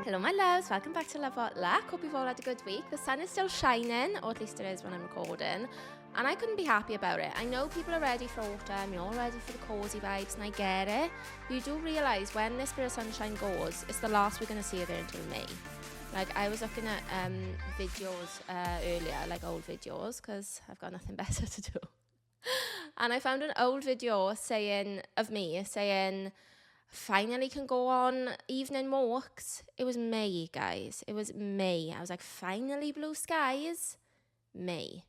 Hello my loves, welcome back to Love What Luck. Hope you've all had a good week. The sun is still shining, or at least it is when I'm recording, and I couldn't be happy about it. I know people are ready for autumn, you're all ready for the cosy vibes, and I get it. But you do realise when this bit of sunshine goes, it's the last we're going to see of it until May. Like, I was looking at videos earlier, like old videos, because I've got nothing better to do. And I found an old video of me saying, finally can go on evening walks. It was May, guys. It was May. I was like, finally blue skies. May.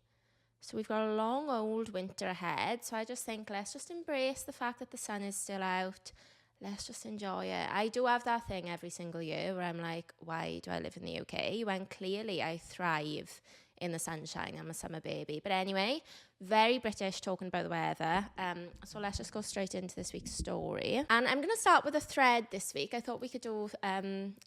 So we've got a long old winter ahead. So I just think let's just embrace the fact that the sun is still out. Let's just enjoy it. I do have that thing every single year where I'm like, why do I live in the UK when clearly I thrive in the sunshine? I'm a summer baby. But anyway, very British talking about the weather. So let's just go straight into this week's story. And I'm going to start with a thread this week. I thought we could do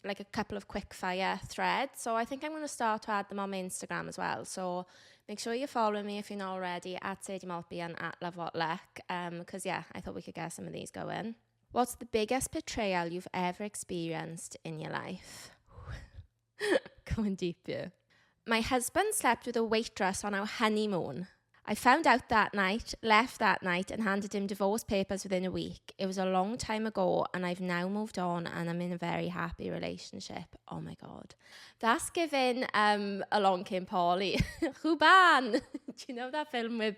like a couple of quick fire threads. So I think I'm going to start to add them on my Instagram as well. So make sure you follow me if you're not already at Sadie and at Love What Luck. Because yeah, I thought we could get some of these going. What's the biggest betrayal you've ever experienced in your life? Going deep here. My husband slept with a waitress on our honeymoon. I found out that night, left that night, and handed him divorce papers within a week. It was a long time ago, and I've now moved on, and I'm in a very happy relationship. Oh my God. That's giving Along Came Polly. Ruben! Do you know that film with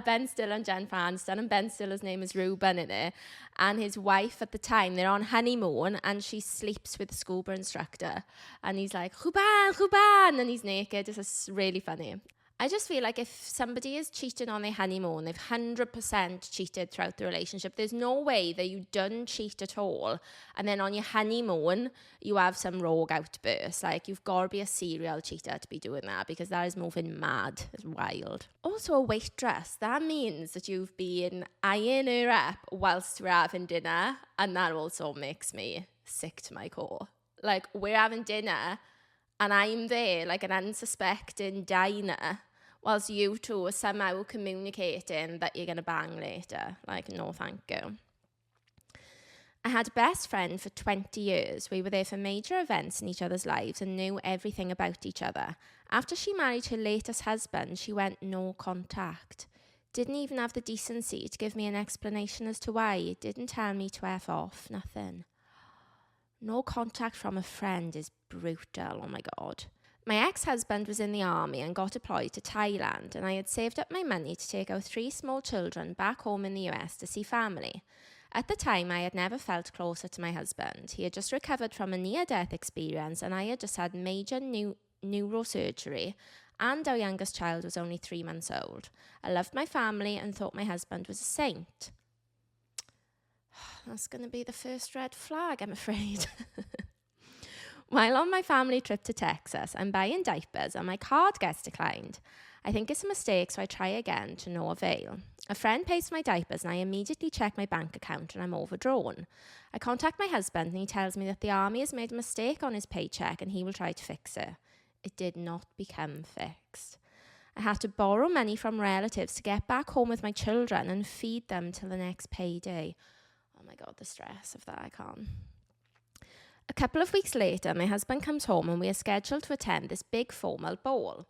Ben Stiller and Jennifer Aniston? And Ben Stiller's name is Ruben in it. And his wife at the time, they're on honeymoon, and she sleeps with the scuba instructor. And he's like, Ruben! And he's naked. It's just really funny. I just feel like if somebody is cheating on their honeymoon, they've 100% cheated throughout the relationship. There's no way that you don't cheat at all. And then on your honeymoon, you have some rogue outburst. Like, you've got to be a serial cheater to be doing that, because that is moving mad. It's wild. Also, a waitress. That means that you've been eyeing her up whilst we're having dinner. And that also makes me sick to my core. Like, we're having dinner and I'm there like an unsuspecting diner, whilst you two are somehow communicating that you're going to bang later. Like, no thank you. I had a best friend for 20 years. We were there for major events in each other's lives and knew everything about each other. After she married her latest husband, she went no contact. Didn't even have the decency to give me an explanation as to why. Didn't tell me to F off, nothing. No contact from a friend is brutal, oh my God. My ex-husband was in the army and got deployed to Thailand, and I had saved up my money to take our 3 small children back home in the US to see family. At the time, I had never felt closer to my husband. He had just recovered from a near-death experience, and I had just had major neurosurgery, and our youngest child was only 3 months old. I loved my family and thought my husband was a saint. That's going to be the first red flag, I'm afraid. While on my family trip to Texas, I'm buying diapers and my card gets declined. I think it's a mistake, so I try again to no avail. A friend pays for my diapers and I immediately check my bank account and I'm overdrawn. I contact my husband and he tells me that the army has made a mistake on his paycheck and he will try to fix it. It did not become fixed. I had to borrow money from relatives to get back home with my children and feed them till the next payday. Oh my God, the stress of that, I can't. A couple of weeks later, my husband comes home and we are scheduled to attend this big formal ball.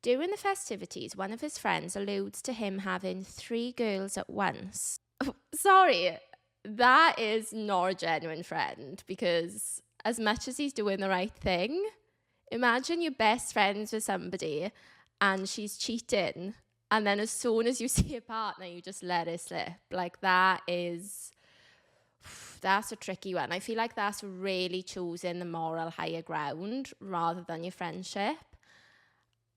During the festivities, one of his friends alludes to him having 3 girls at once. Sorry, that is not a genuine friend, because as much as he's doing the right thing, imagine you're best friends with somebody and she's cheating, and then as soon as you see a partner, you just let it slip. Like, that's a tricky one. I feel like that's really choosing the moral higher ground rather than your friendship.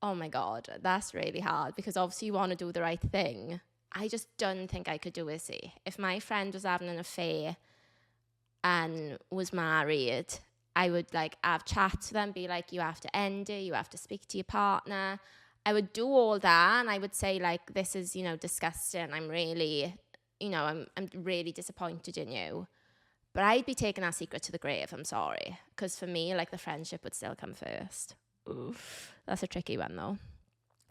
Oh my God, that's really hard, because obviously you want to do the right thing. I just don't think I could do it. See, if my friend was having an affair and was married, I would like have chats with them, be like, you have to end it, you have to speak to your partner. I would do all that and I would say like, this is, disgusting. I'm really, I'm really disappointed in you. But I'd be taking that secret to the grave, I'm sorry. Because for me, like, the friendship would still come first. Oof. That's a tricky one, though.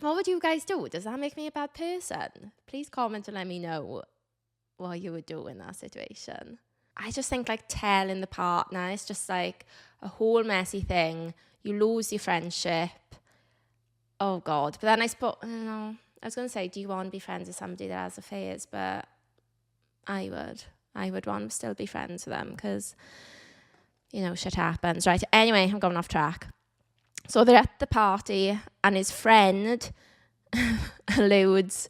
What would you guys do? Does that make me a bad person? Please comment and let me know what you would do in that situation. I just think like telling the partner is just like a whole messy thing. You lose your friendship. Oh God. But then I was going to say, do you want to be friends with somebody that has affairs? But I would want to still be friends with them because, shit happens. Right. Anyway, I'm going off track. So they're at the party and his friend alludes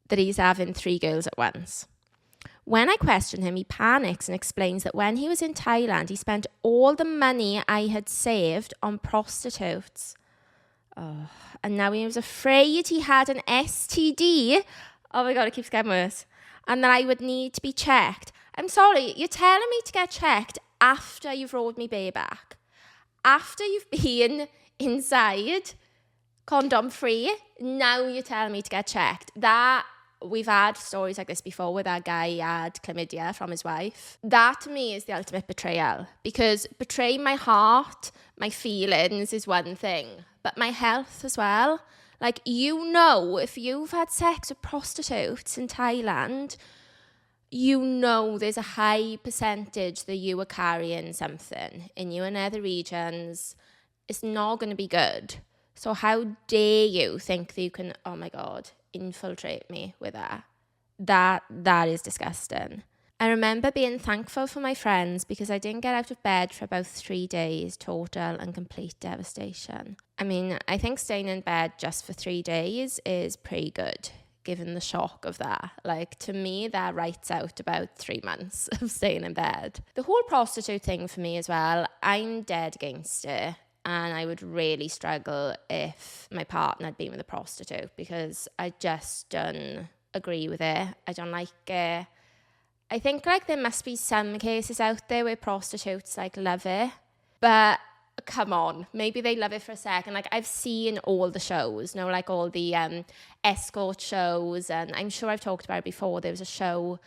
that he's having 3 girls at once. When I question him, he panics and explains that when he was in Thailand, he spent all the money I had saved on prostitutes. Oh, and now he was afraid he had an STD. Oh my God, it keeps getting worse. And that I would need to be checked. I'm sorry, you're telling me to get checked after you've rolled me bay back. After you've been inside, condom free, now you're telling me to get checked. We've had stories like this before where that guy had chlamydia from his wife. That to me is the ultimate betrayal, because betraying my heart, my feelings is one thing, but my health as well. Like, if you've had sex with prostitutes in Thailand, there's a high percentage that you are carrying something in you in other regions. It's not going to be good. So how dare you think that you can, oh my God, infiltrate me with that? That is disgusting. I remember being thankful for my friends because I didn't get out of bed for about 3 days, total and complete devastation. I mean, I think staying in bed just for 3 days is pretty good, given the shock of that. Like, to me, that writes out about 3 months of staying in bed. The whole prostitute thing for me as well, I'm dead against it. And I would really struggle if my partner had been with a prostitute, because I just don't agree with it. I don't like it. I think like there must be some cases out there where prostitutes like love it. But come on, maybe they love it for a second. Like, I've seen all the shows, like all the escort shows. And I'm sure I've talked about it before. There was a show,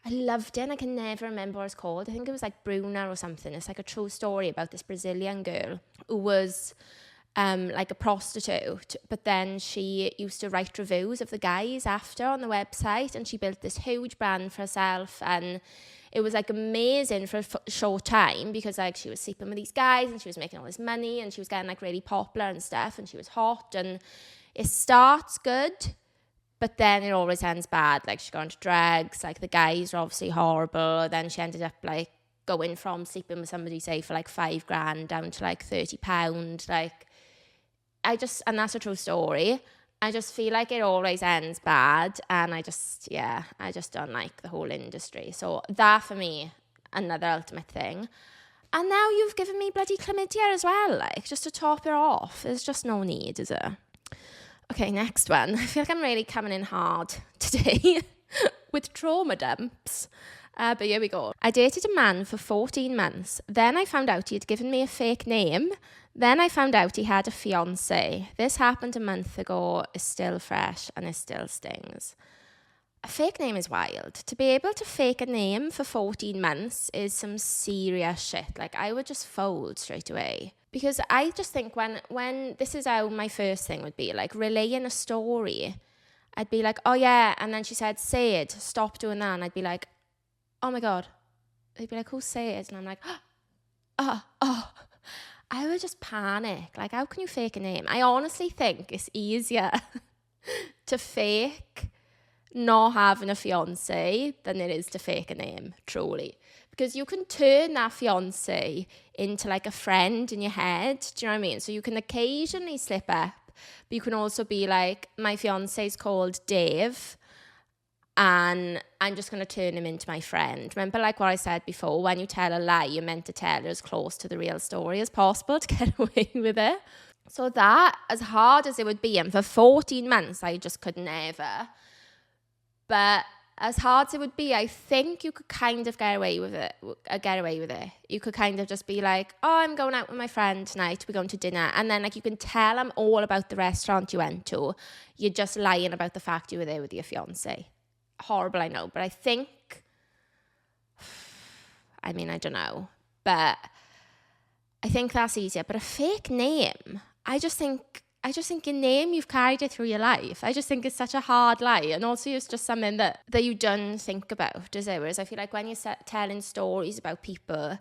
I loved it, and I can never remember what it's called. I think it was like Bruna or something. It's like a true story about this Brazilian girl who was like a prostitute, but then she used to write reviews of the guys after on the website, and she built this huge brand for herself, and it was like amazing for a short time because like she was sleeping with these guys and she was making all this money and she was getting like really popular and stuff, and she was hot, and it starts good. But then it always ends bad. Like, she got into drugs. Like, the guys are obviously horrible. Then she ended up, like, going from sleeping with somebody, say, for, like, $5,000 down to, like, £30. Like, and that's a true story. I just feel like it always ends bad. And I just don't like the whole industry. So that, for me, another ultimate thing. And now you've given me bloody chlamydia as well, like, just to top it off. There's just no need, is it? Okay, next one. I feel like I'm really coming in hard today with trauma dumps. But here we go. I dated a man for 14 months. Then I found out he had given me a fake name. Then I found out he had a fiancé. This happened a month ago, is still fresh, and it still stings. A fake name is wild. To be able to fake a name for 14 months is some serious shit. Like, I would just fold straight away. Because I just think when this is how my first thing would be, like relaying a story, I'd be like, oh yeah, and then she said, Sadie, stop doing that, and I'd be like, oh my God. They'd be like, who's Sadie? And I'm like, oh. I would just panic. Like, how can you fake a name? I honestly think it's easier to fake not having a fiancé than it is to fake a name, truly. Because you can turn that fiancé into like a friend in your head. Do you know what I mean? So you can occasionally slip up, but you can also be like, my fiancé is called Dave, and I'm just going to turn him into my friend. Remember, like what I said before, when you tell a lie, you're meant to tell it as close to the real story as possible to get away with it. So that, as hard as it would be, and for 14 months, I just could never. But as hard as it would be, I think you could kind of get away with it. You could kind of just be like, oh, I'm going out with my friend tonight. We're going to dinner. And then like you can tell them all about the restaurant you went to. You're just lying about the fact you were there with your fiancé. Horrible, I know. But I think, I don't know. But I think that's easier. But a fake name, I just think I just think your name, you've carried it through your life. I just think it's such a hard lie. And also it's just something that you don't think about, is it? Whereas I feel like when you're telling stories about people,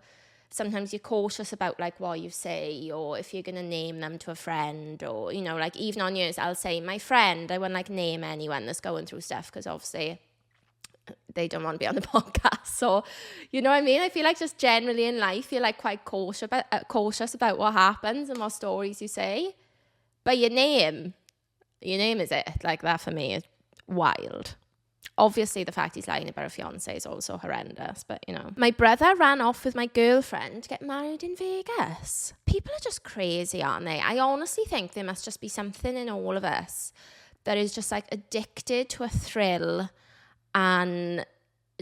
sometimes you're cautious about like what you say, or if you're going to name them to a friend, or, you know, like even on yours, I'll say my friend. I wouldn't like name anyone that's going through stuff because obviously they don't want to be on the podcast. So, you know what I mean? I feel like just generally in life, you're like quite cautious about what happens and what stories you say. But your name is it. Like that for me is wild. Obviously, the fact he's lying about a fiance is also horrendous, but you know. My brother ran off with my girlfriend to get married in Vegas. People are just crazy, aren't they? I honestly think there must just be something in all of us that is just like addicted to a thrill and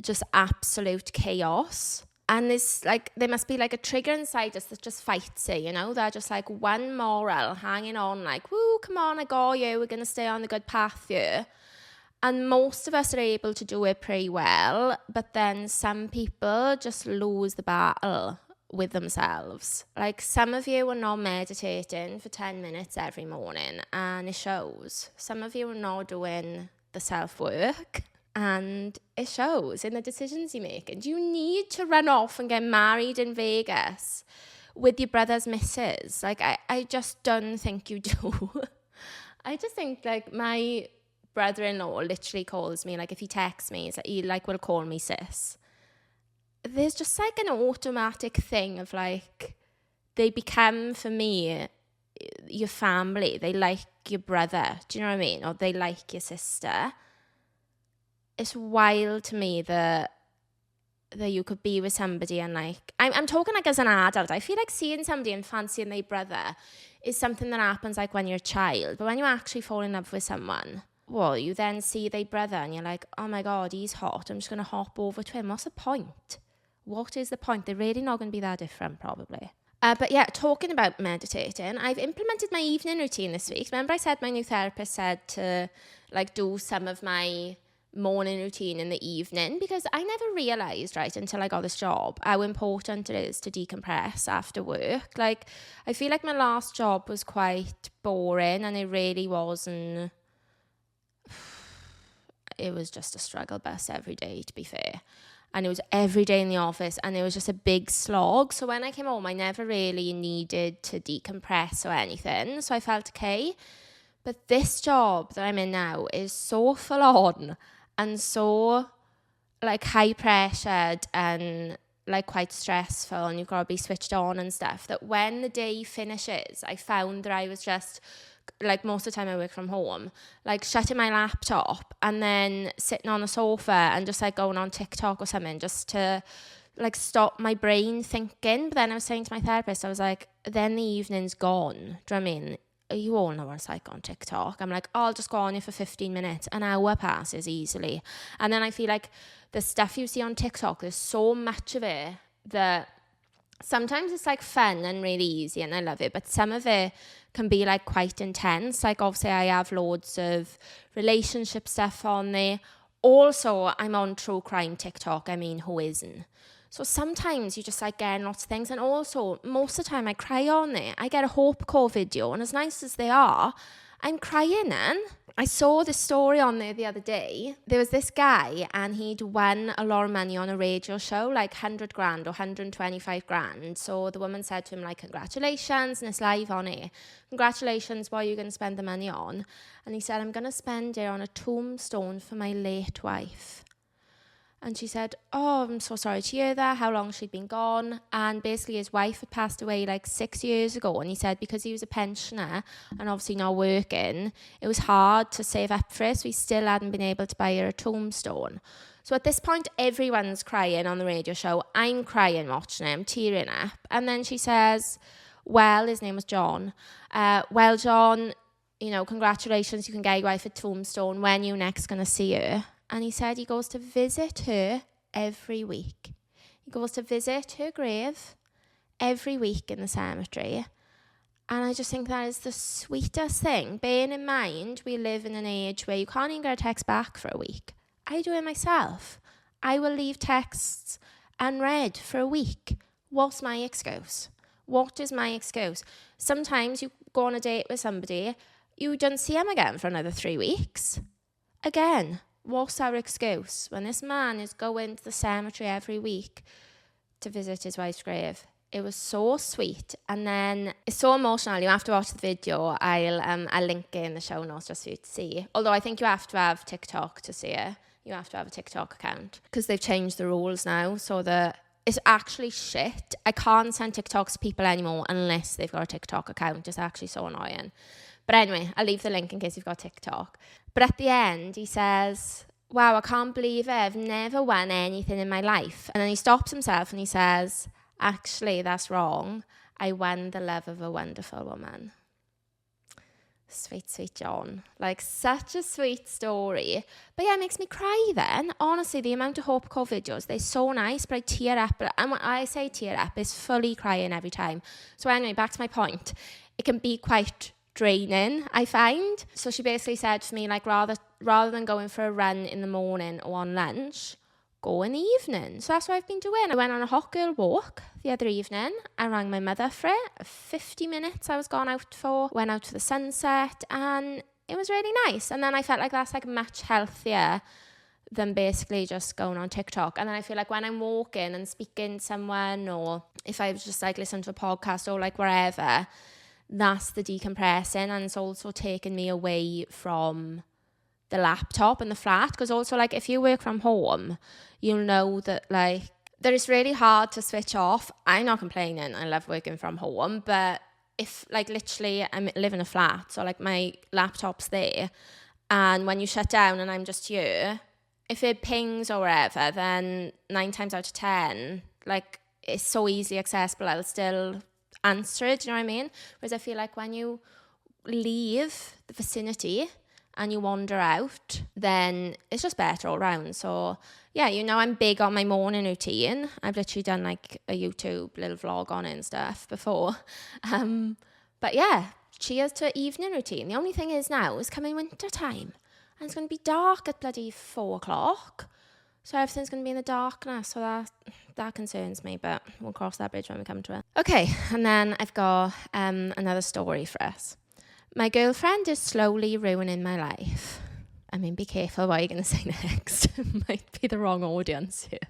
just absolute chaos. And there's like, there must be like a trigger inside us that just fights it, you know? They're just like one moral hanging on, like, woo, come on, I got you. We're going to stay on the good path here. And most of us are able to do it pretty well. But then some people just lose the battle with themselves. Like some of you are not meditating for 10 minutes every morning and it shows. Some of you are not doing the self-work. And it shows in the decisions you make. And you need to run off and get married in Vegas with your brother's missus. Like, I just don't think you do. I just think, like, my brother-in-law literally calls me, like, if he texts me, he, like, will call me sis. There's just, like, an automatic thing of, like, they become, for me, your family. They like your brother. Do you know what I mean? Or they like your sister. It's wild to me that you could be with somebody and like, I'm talking like as an adult. I feel like seeing somebody and fancying their brother is something that happens like when you're a child. But when you actually fall in love with someone, well, you then see their brother and you're like, oh my God, he's hot. I'm just going to hop over to him. What's the point? What is the point? They're really not going to be that different probably. But yeah, talking about meditating, I've implemented my evening routine this week. Remember I said my new therapist said to like do some of my morning routine in the evening, because I never realised, right, until I got this job, how important it is to decompress after work. Like, I feel like my last job was quite boring and it really wasn't, it was just a struggle bus every day, to be fair. And it was every day in the office and it was just a big slog. So when I came home, I never really needed to decompress or anything. So I felt okay. But this job that I'm in now is so full on and so like high pressured and like quite stressful, and you've got to be switched on and stuff, that when the day finishes, I found that I was just like, most of the time I work from home, like shutting my laptop and then sitting on the sofa and just like going on TikTok or something just to like stop my brain thinking. But then I was saying to my therapist, I was like, then the evening's gone. Do you know what I mean? You all know what it's like on TikTok. I'm like, oh, I'll just go on here for 15 minutes. An hour passes easily. And then I feel like the stuff you see on TikTok, there's so much of it that sometimes it's like fun and really easy and I love it. But some of it can be like quite intense. Like obviously I have loads of relationship stuff on there. Also, I'm on true crime TikTok. I mean, who isn't? So sometimes you just like get lots of things. And also, most of the time I cry on it. I get a hope core video, and as nice as they are, I'm crying. And I saw this story on there the other day. There was this guy and he'd won a lot of money on a radio show, like 100 grand or 125 grand. So the woman said to him, like, congratulations, and it's live on it. Congratulations, what are you going to spend the money on? And he said, I'm going to spend it on a tombstone for my late wife. And she said, oh, I'm so sorry to hear that, how long she'd been gone. And basically his wife had passed away like 6 years ago. And he said because he was a pensioner and obviously not working, it was hard to save up for it. So he still hadn't been able to buy her a tombstone. So at this point, everyone's crying on the radio show. I'm crying watching it, I'm tearing up. And then she says, well, his name was John. Well, John, you know, congratulations, you can get your wife a tombstone. When are you next going to see her? And he said he goes to visit her every week. He goes to visit her grave every week in the cemetery. And I just think that is the sweetest thing. Bearing in mind, we live in an age where you can't even get a text back for a week. I do it myself. I will leave texts unread for a week. What's my excuse? What is my excuse? Sometimes you go on a date with somebody you don't see him again for another 3 weeks. Again, what's our excuse when this man is going to the cemetery every week to visit his wife's grave? It was so sweet, and then it's so emotional. You have to watch the video. I'll link it in the show notes just for you to see. Although I think you have to have TikTok to see it. You have to have a TikTok account because they've changed the rules now, so that it's actually shit. I can't send TikToks to people anymore unless they've got a TikTok account. It's actually so annoying. But anyway, I'll leave the link in case you've got TikTok. But at the end, he says, wow, I can't believe it. I've never won anything in my life. And then he stops himself and he says, actually, that's wrong. I won the love of a wonderful woman. Sweet, sweet John. Like, such a sweet story. But yeah, it makes me cry then. Honestly, the amount of Hope Co videos, they're so nice, but I tear up. And when I say tear up, it's fully crying every time. So anyway, back to my point. It can be quite draining, I find. So she basically said to me, like, rather than going for a run in the morning or on lunch, go in the evening. So that's what I've been doing. I went on a hot girl walk the other evening. I rang my mother for it. 50 minutes I was gone out for. Went out to the sunset and it was really nice. And then I felt like that's like much healthier than basically just going on TikTok. And then I feel like when I'm walking and speaking to someone, or if I was just like listening to a podcast or like wherever, that's the decompressing, and it's also taking me away from the laptop and the flat. Because also, like, if you work from home, you'll know that like that it's really hard to switch off. I'm not complaining, I love working from home, but if like literally I live in a flat, so like my laptop's there, and when you shut down and I'm just here, if it pings or whatever, then 9 times out of 10, like, it's so easily accessible, I'll still answer it, do you know what I mean? Whereas I feel like when you leave the vicinity and you wander out, then it's just better all round. So yeah, you know, I'm big on my morning routine. I've literally done like a YouTube little vlog on it and stuff before. But yeah, cheers to evening routine. The only thing is now is coming winter time and it's going to be dark at bloody 4 o'clock. So everything's going to be in the darkness. So that concerns me, but we'll cross that bridge when we come to it. Okay, and then I've got another story for us. My girlfriend is slowly ruining my life. I mean, be careful what you're going to say next. It might be the wrong audience here.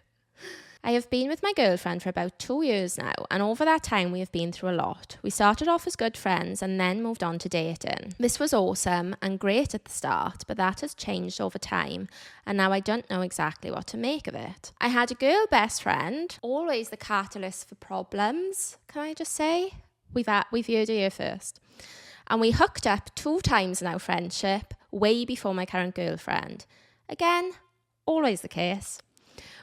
I have been with my girlfriend for about 2 years now, and over that time we have been through a lot. We started off as good friends and then moved on to dating. This was awesome and great at the start, but that has changed over time, and now I don't know exactly what to make of it. I had a girl best friend, always the catalyst for problems, can I just say? We've heard it here first. And we hooked up 2 times in our friendship, way before my current girlfriend. Again, always the case.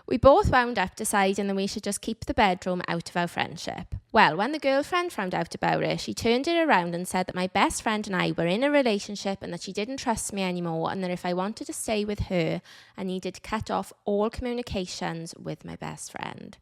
We both wound up deciding that we should just keep the bedroom out of our friendship. Well, when the girlfriend found out about it, she turned it around and said that my best friend and I were in a relationship and that she didn't trust me anymore, and that if I wanted to stay with her, I needed to cut off all communications with my best friend.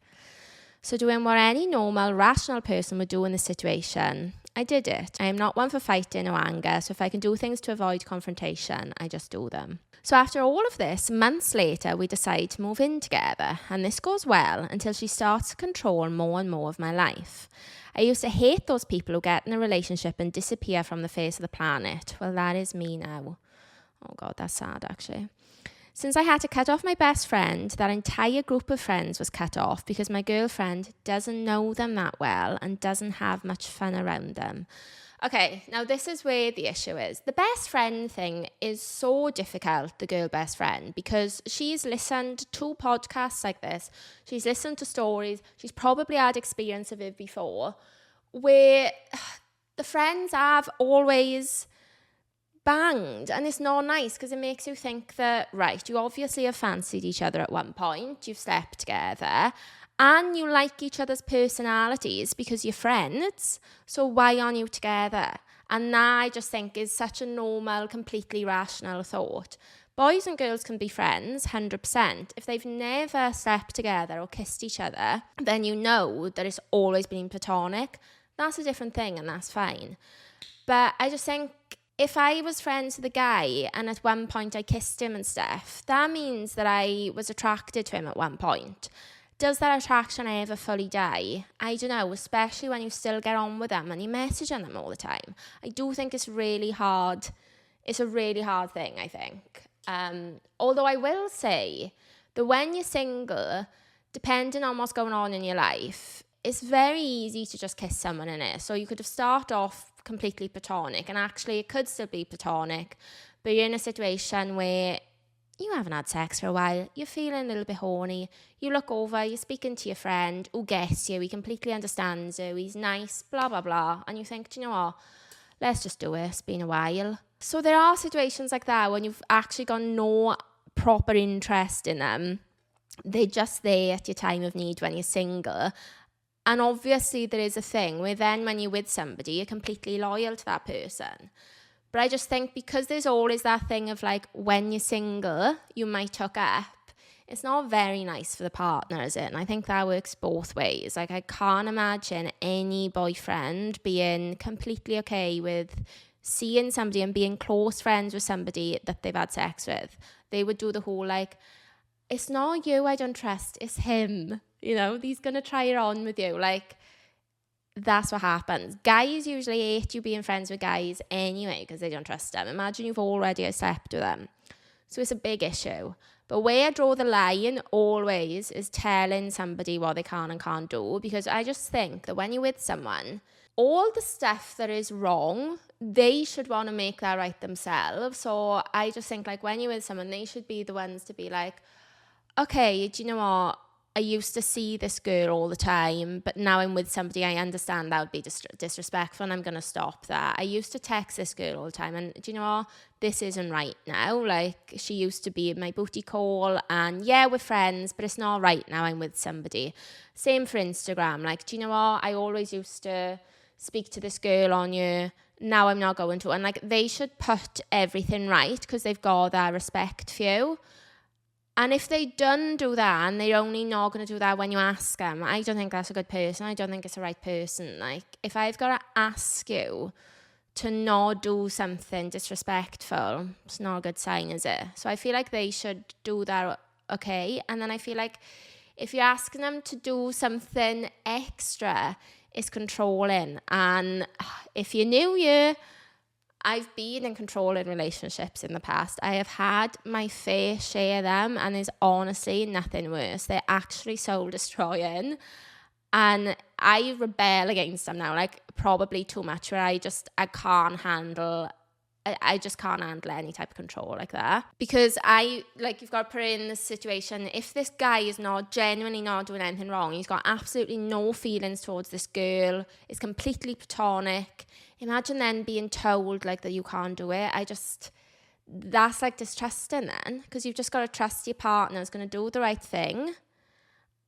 So doing what any normal, rational person would do in this situation, I did it. I am not one for fighting or anger, so if I can do things to avoid confrontation, I just do them. So after all of this, months later, we decide to move in together, and this goes well until she starts to control more and more of my life. I used to hate those people who get in a relationship and disappear from the face of the planet. Well, that is me now. Oh God, that's sad actually. Since I had to cut off my best friend, that entire group of friends was cut off because my girlfriend doesn't know them that well and doesn't have much fun around them. Okay, now this is where the issue is. The best friend thing is so difficult, the girl best friend, because she's listened to podcasts like this. She's listened to stories. She's probably had experience of it before, where the friends have always banged, and it's not nice because it makes you think that, right, you obviously have fancied each other at one point, you've slept together, and you like each other's personalities because you're friends, so why aren't you together? And that, I just think, is such a normal, completely rational thought. Boys and girls can be friends, 100%. If they've never slept together or kissed each other, then you know that it's always been platonic. That's a different thing, and that's fine. But I just think, if I was friends with a guy and at one point I kissed him and stuff, that means that I was attracted to him at one point. Does that attraction ever fully die? I don't know, especially when you still get on with them and you're messaging them all the time. I do think it's really hard. It's a really hard thing, I think. Although I will say that when you're single, depending on what's going on in your life, it's very easy to just kiss someone in it. So you could have started off completely platonic, and actually it could still be platonic, but you're in a situation where you haven't had sex for a while, you're feeling a little bit horny, you look over, you're speaking to your friend who gets you, he completely understands you, he's nice, blah, blah, blah, and you think, do you know what, let's just do it, it's been a while. So there are situations like that when you've actually got no proper interest in them. They're just there at your time of need when you're single. And obviously there is a thing where then when you're with somebody, you're completely loyal to that person. But I just think because there's always that thing of like, when you're single, you might hook up. It's not very nice for the partner, is it? And I think that works both ways. Like, I can't imagine any boyfriend being completely okay with seeing somebody and being close friends with somebody that they've had sex with. They would do the whole like, it's not you I don't trust, it's him. You know, he's going to try it on with you. Like, that's what happens. Guys usually hate you being friends with guys anyway because they don't trust them. Imagine you've already slept with them. So it's a big issue. But where I draw the line always is telling somebody what they can and can't do, because I just think that when you're with someone, all the stuff that is wrong, they should want to make that right themselves. So I just think like when you're with someone, they should be the ones to be like, okay, do you know what? I used to see this girl all the time, but now I'm with somebody, I understand that would be disrespectful and I'm going to stop that. I used to text this girl all the time, and do you know what? This isn't right now. Like, she used to be my booty call, and yeah, we're friends, but it's not right now I'm with somebody. Same for Instagram. Like, do you know what? I always used to speak to this girl on you. Now I'm not going to. And like, they should put everything right because they've got that respect for you. And if they don't do that and they're only not going to do that when you ask them, I don't think that's a good person. I don't think it's the right person. Like, if I've got to ask you to not do something disrespectful, it's not a good sign, is it? So I feel like they should do that, okay? And then I feel like if you're asking them to do something extra, it's controlling. And if you're new, I've been in controlling relationships in the past. I have had my fair share of them, and there's honestly nothing worse. They're actually soul destroying, and I rebel against them now, like probably too much, where I just can't handle any type of control like that, because you've got to put it in this situation. If this guy is not genuinely not doing anything wrong, he's got absolutely no feelings towards this girl, it's completely platonic, imagine then being told like that you can't do it. That's like distrusting then, because you've just got to trust your partner is going to do the right thing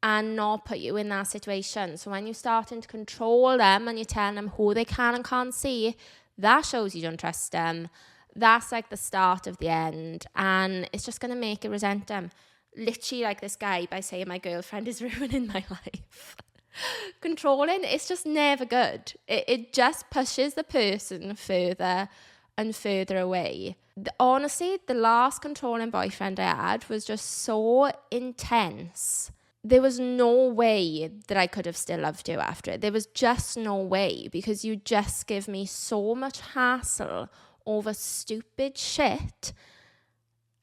and not put you in that situation. So when you're starting to control them and you're telling them who they can and can't see, that shows you don't trust them. That's like the start of the end, and it's just going to make you resent them. Literally like this guy by saying my girlfriend is ruining my life. Controlling, it's just never good. It just pushes the person further and further away. Honestly, the last controlling boyfriend I had was just so intense. There was no way that I could have still loved you after it. There was just no way, because you just give me so much hassle over stupid shit.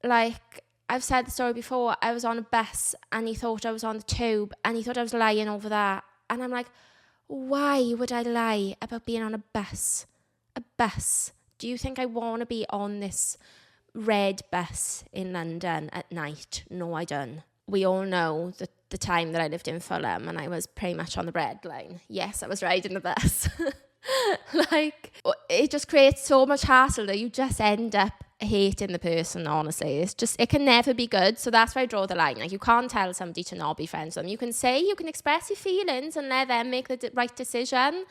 Like, I've said the story before, I was on a bus and he thought I was on the tube and he thought I was lying over that. And I'm like, why would I lie about being on a bus? A bus. Do you think I want to be on this red bus in London at night? No, I don't. We all know that the time that I lived in Fulham and I was pretty much on the red line. Yes, I was riding the bus. Like, it just creates so much hassle that you just end up hating the person, honestly. It can never be good. So that's where I draw the line. Like, you can't tell somebody to not be friends with them. You can express your feelings and let them make the right decision.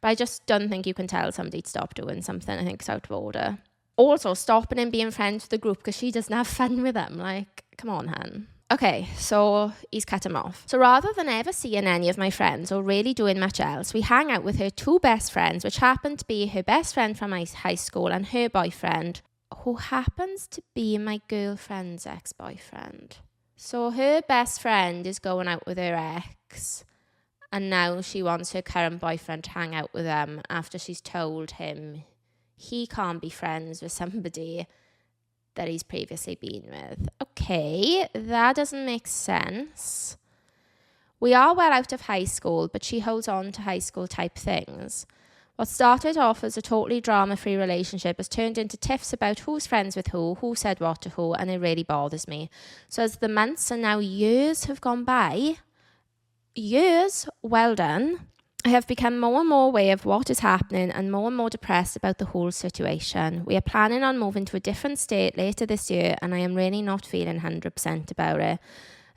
But I just don't think you can tell somebody to stop doing something. I think it's out of order. Also, stopping and being friends with the group because she doesn't have fun with them. Like, come on, hun. Okay, so he's cut him off. So rather than ever seeing any of my friends or really doing much else, we hang out with her two best friends, which happened to be her best friend from my high school and her boyfriend, who happens to be my girlfriend's ex-boyfriend. So her best friend is going out with her ex, and now she wants her current boyfriend to hang out with them after she's told him he can't be friends with somebody that he's previously been with. Okay, that doesn't make sense. We are well out of high school, but she holds on to high school type things. What started off as a totally drama-free relationship has turned into tiffs about who's friends with who said what to who, and it really bothers me. So as the months and now years have gone by, well done, I have become more and more aware of what is happening and more depressed about the whole situation. We are planning on moving to a different state later this year, and I am really not feeling 100% about it.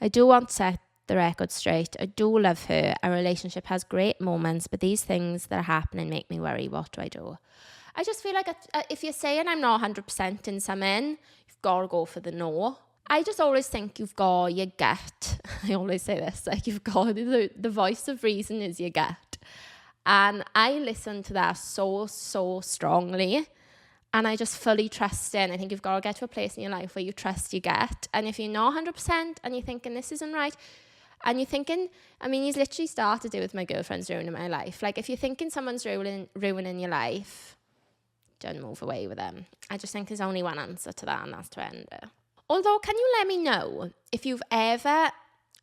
I do want to set the record straight. I do love her. Our relationship has great moments, but these things that are happening make me worry. What do I do? I just feel like if you're saying I'm not 100% in something, you've got to go for the no. I just always think you've got your gut. I always say this, like you've got the voice of reason is your gut. And I listen to that so strongly. And I just fully trust it. I think you've got to get to a place in your life where you trust your gut. And if you're not 100% and you're thinking this isn't right, and you're thinking, I mean, he's literally started it with my girlfriend's ruining my life. Like, if you're thinking someone's ruining your life, don't move away with them. I just think there's only one answer to that, and that's to end it. Although, can you let me know if you've ever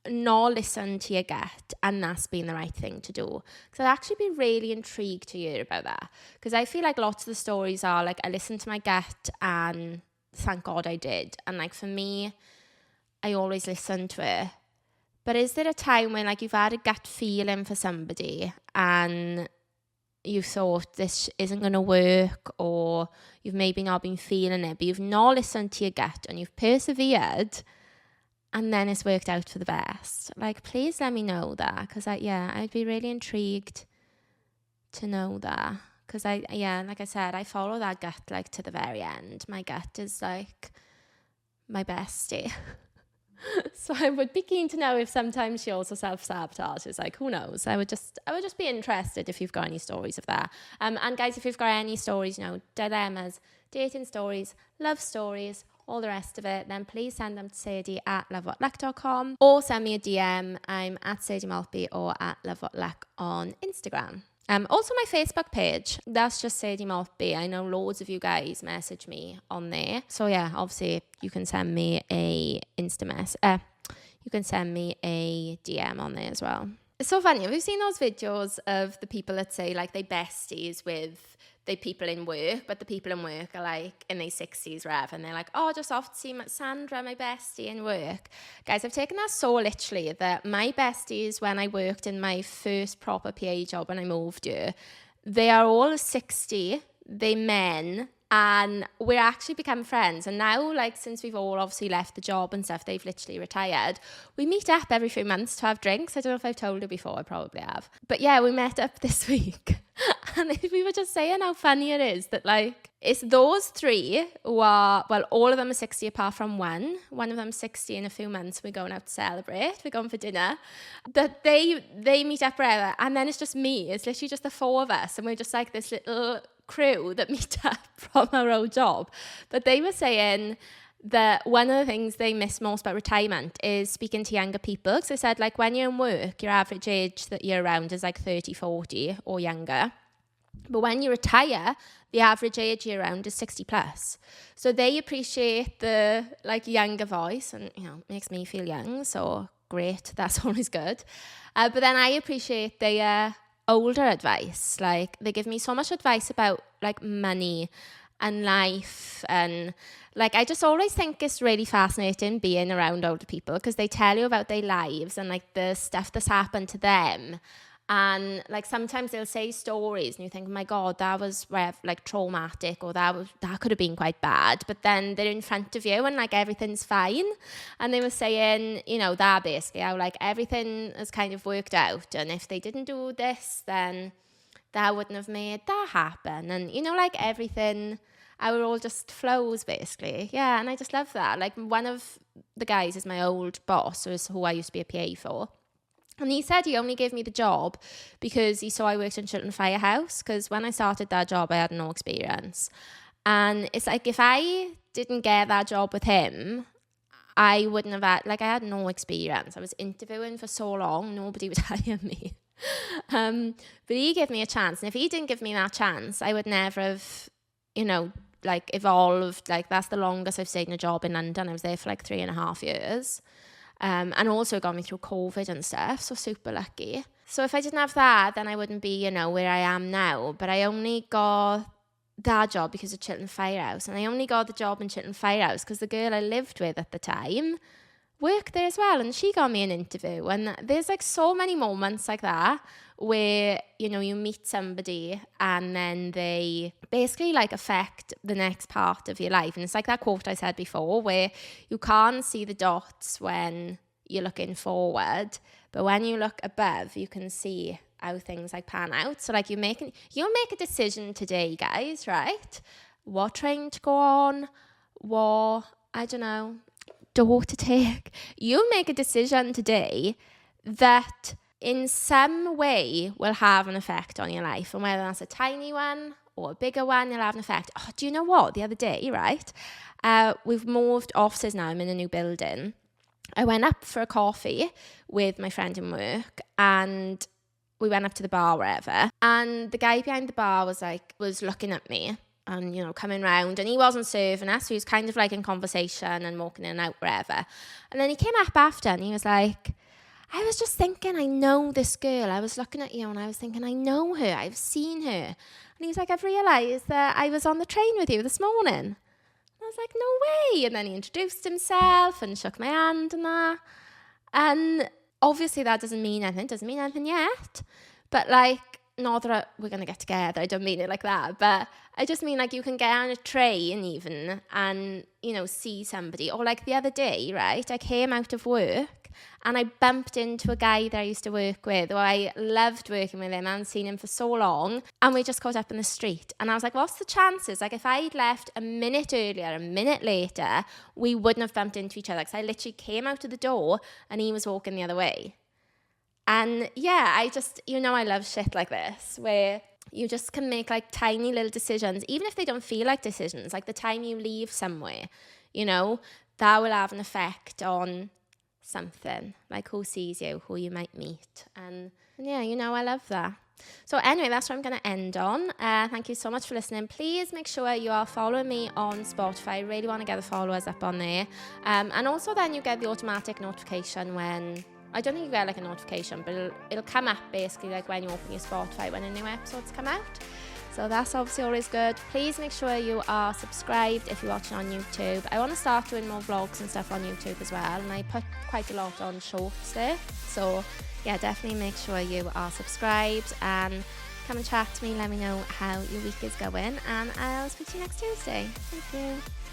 not listened to your gut and that's been the right thing to do? Because I'd actually be really intrigued to hear about that. Because I feel like lots of the stories are like, I listened to my gut and thank God I did. And like for me, I always listen to it. But is there a time when like you've had a gut feeling for somebody and you thought this isn't going to work, or you've maybe not been feeling it, but you've not listened to your gut and you've persevered and then it's worked out for the best? Like, please let me know that, because I'd be really intrigued to know that, because like I said, I follow that gut like to the very end. My gut is like my bestie. So I would be keen to know if sometimes she also self-sabotages. Like, who knows? I would just be interested if you've got any stories of that. And guys, if you've got any stories, dilemmas, dating stories, love stories, all the rest of it, then please send them to sadie@lovewhatluck.com or send me a DM. I'm at Sadie Maltby or at lovewhatluck on Instagram. Also my Facebook page, that's just Sadie Maltby. I know loads of you guys message me on there. So yeah, obviously you can send me a you can send me a DM on there as well. It's so funny. Have you seen those videos of the people that say like they besties with the people in work, but the people in work are like in their 60s, and they're like, oh, just off to see Sandra, my bestie in work. Guys, I've taken that so literally that my besties, when I worked in my first proper PA job when I moved here, they are all 60, they're men, and we're actually become friends. And now, like, since we've all obviously left the job and stuff, they've literally retired, we meet up every few months to have drinks. I don't know if I've told you before, I probably have. But yeah, we met up this week. And we were just saying how funny it is that, like, it's those three who are, well, all of them are 60 apart from one. One of them's 60 in a few months. We're going out to celebrate. We're going for dinner. That they meet up forever. And then it's just me. It's literally just the four of us. And we're just like this little crew that meet up from our old job. But they were saying that one of the things they miss most about retirement is speaking to younger people. So they said, like, when you're in work, your average age that you're around is like 30, 40 or younger. But when you retire, the average age you're around is 60 plus. So they appreciate the like younger voice, and it makes me feel young. So great, that's always good. But then I appreciate their older advice. Like, they give me so much advice about like money and life, and like I just always think it's really fascinating being around older people, because they tell you about their lives and like the stuff that's happened to them. And like sometimes they'll say stories and you think, oh my God, that was like traumatic, or that could have been quite bad. But then they're in front of you and like everything's fine. And they were saying, that basically how like everything has kind of worked out. And if they didn't do this, then that wouldn't have made that happen. And like everything, our all just flows basically. Yeah, and I just love that. Like, one of the guys is my old boss, who I used to be a PA for. And he said he only gave me the job because he saw I worked in Chiltern Firehouse, because when I started that job, I had no experience. And it's like, if I didn't get that job with him, I wouldn't have had, like, I had no experience. I was interviewing for so long, nobody would hire me. But he gave me a chance. And if he didn't give me that chance, I would never have, like, evolved. Like, that's the longest I've stayed in a job in London. I was there for like 3.5 years. And also got me through COVID and stuff, so super lucky. So if I didn't have that, then I wouldn't be, where I am now. But I only got that job because of Chiltern Firehouse. And I only got the job in Chiltern Firehouse because the girl I lived with at the time worked there as well, and she got me an interview. And there's like so many moments like that where, you meet somebody and then they basically like affect the next part of your life. And it's like that quote I said before, where you can't see the dots when you're looking forward, but when you look above, you can see how things like pan out. So like you'll make a decision today, guys, right? What train to go on, what, I don't know, door to take. You'll make a decision today that in some way will have an effect on your life. And whether that's a tiny one or a bigger one, you'll have an effect. Oh, do you know what? The other day, right? We've moved offices now. I'm in a new building. I went up for a coffee with my friend in work, and we went up to the bar, wherever. And the guy behind the bar was looking at me and, coming round, and he wasn't serving us. So he was kind of like in conversation and walking in and out wherever. And then he came up after and he was like, I was just thinking, I know this girl. I was looking at you and I was thinking, I know her. I've seen her. And he was like, I've realised that I was on the train with you this morning. And I was like, no way. And then he introduced himself and shook my hand and that. And obviously that doesn't mean anything. It doesn't mean anything yet. But like, not that we're going to get together. I don't mean it like that. But I just mean like you can get on a train even and, see somebody. Or like the other day, right, I came out of work and I bumped into a guy that I used to work with, who I loved working with him. I hadn't seen him for so long. And we just caught up in the street. And I was like, what's the chances? Like if I'd left a minute earlier, a minute later, we wouldn't have bumped into each other. Because I literally came out of the door and he was walking the other way. And yeah, I just, I love shit like this, where you just can make like tiny little decisions, even if they don't feel like decisions, like the time you leave somewhere, that will have an effect on something, like who sees you, who you might meet. And yeah, I love that. So anyway, that's what I'm going to end on. Thank you so much for listening. Please make sure you are following me on Spotify. I really want to get the followers up on there. And also then you get the automatic notification when, I don't think you get like a notification, but it'll come up basically like when you open your Spotify when a new episode's come out. So that's obviously always good. Please make sure you are subscribed if you're watching on YouTube. I want to start doing more vlogs and stuff on YouTube as well. And I put quite a lot on shorts there. So yeah, definitely make sure you are subscribed and come and chat to me. Let me know how your week is going. And I'll speak to you next Tuesday. Thank you.